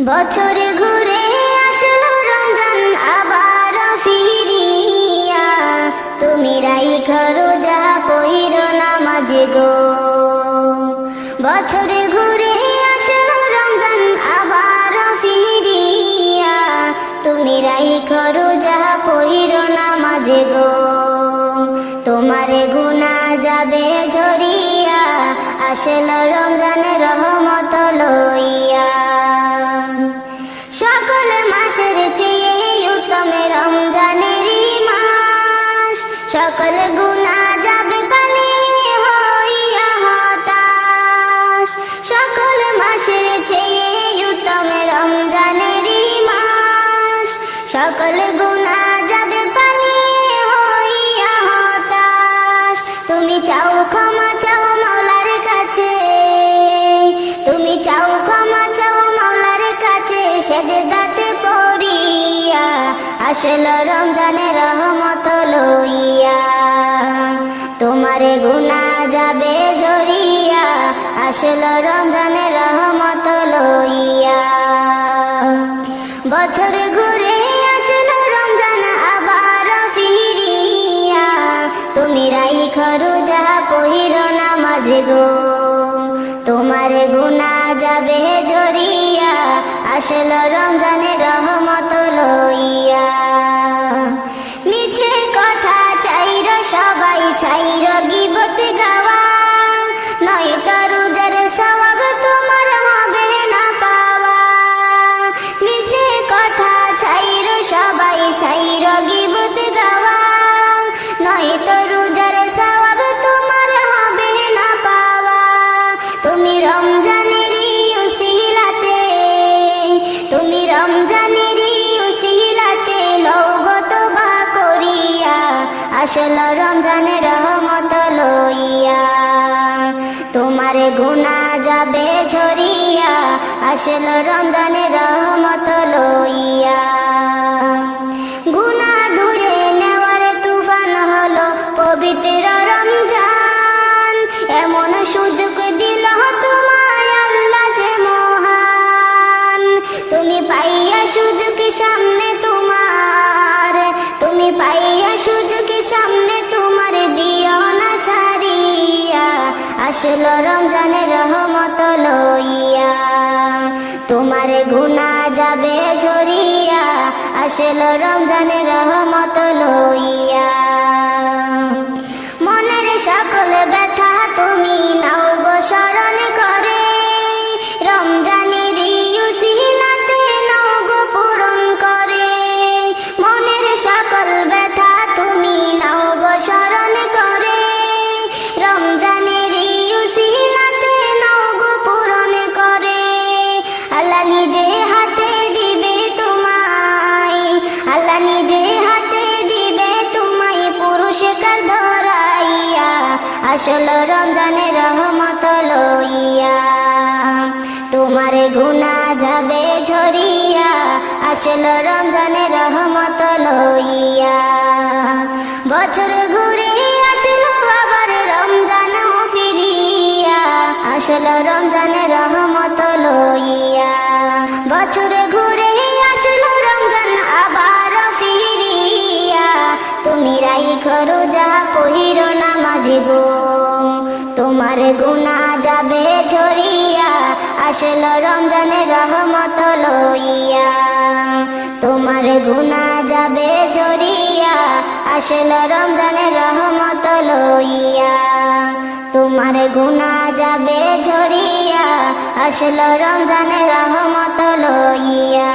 বছর ঘুরে আসলো রমজান আবার ফিরিয়া, তুমি রাইখা রোজা পইরো নামাজ গো। বছর ঘুরে আসলো রমজান আবার ফিরিয়া, তুমি রাইখা রোজা পইরো নামাজ গো। তোমার গুনাহ যাবে ঝরিয়া, আসলো রমজান রহমত লইয়া। সকল মাসের চেয়ে উত্তম রমজানেরই মাস, সকল গুনাহ যাবে পালিয়ে হইয়া হতাশ। সকল মাসের চেয়ে উত্তম রমজানেরই মাস, সকল গুনাহ যাবে পালিয়ে হইয়া হতাশ। তুমি চাও ক্ষমা চাও মাওলার কাছে, তুমি চাও ক্ষমা চাও মাওলার কাছে, সেজদাতে পড়িয়া আসলো রমজানের রহমত লইয়া। তোমার গুনাহ যাবে ঝরিয়া, আসলো রমজানের রহমত লইয়া। বছর ঘুরে আসলো রমজান আবার ফিরিয়া, তুমি রাইখা রোজা পইরো নামাজ গো। তোমার গুনাহ যাবে ঝরিয়া, আসলো রমজানের রহমত লইয়া। মিছে কথা চাইর সবাই চাইর গীবত গাওয়া, নয়তো রোজার সওয়াব তোমার হবে না পাওয়া। মিছে কথা চাইর সবাই চাইর গীবত গাওয়া, নয়তো রোজার সওয়াব তোমার হবে না পাওয়া। তুমি রমজানেরই উসিলাতে, তুমি রমজানেরই উসিলাতে লওগো তওবা করিয়া, আসলো রমজানের রহমত লইয়া। তোমার গুনাহ যাবে ঝরিয়া, আসলো রমজানের রহমত লইয়া। গুনাহ ধুয়ে নেওয়ার তুফান হলো পবিত্র রমজান, এমন সুযোগ দিল তোমায় আল্লাহ যে মহান। তুমি পাইয়া সুযোগ সামনে তোমার, তুমি পাইয়া সুযোগ সামনে তোমার, দিও না ছাড়িয়া, আসলো রমজানের রহমত লইয়া। তোমার গুনাহ যাবে ঝরিয়া, আসলো রমজানের রহমত লইয়া। মনের সকল ব্যথা তুমি নাও গো স্মরণ করে, রমজানেরই উসিলাতে নাও গো পূরণ করে। মনের সকল ব্যথা তুমি নাও গো স্মরণ করে, রমজানেরই উসিলাতে নাও গো পূরণ করে। আল্লাহ নিজে হাতে দিবে তোমায়, আল্লাহ নিজে হাতে দিবে তোমায় পুরস্কার ধরাইয়া, আসলো রমজানের রহমত লইয়া। তোমার গুনাহ যাবে ঝরিয়া, আসলো রমজানের রহমত লইয়া। বছর ঘুরে আসলো আবার রমজান ফিরিয়া, আসলো রমজানের রহমত লইয়া। বছর ঘুরে আসলো রমজান আবার ফিরিয়া, তুমি রাইখা রোজা পইরো নামাজ গো। তোমার গুনাহ যাবে ঝরিয়া, আসলো রমজানের রহমত লইয়া। তোমার গুনাহ যাবে ঝরিয়া, আসলো রমজানের রহমত লইয়া। তোমার গুনাহ যাবে ঝরিয়া, আসলো রমজানের রহমত লইয়া।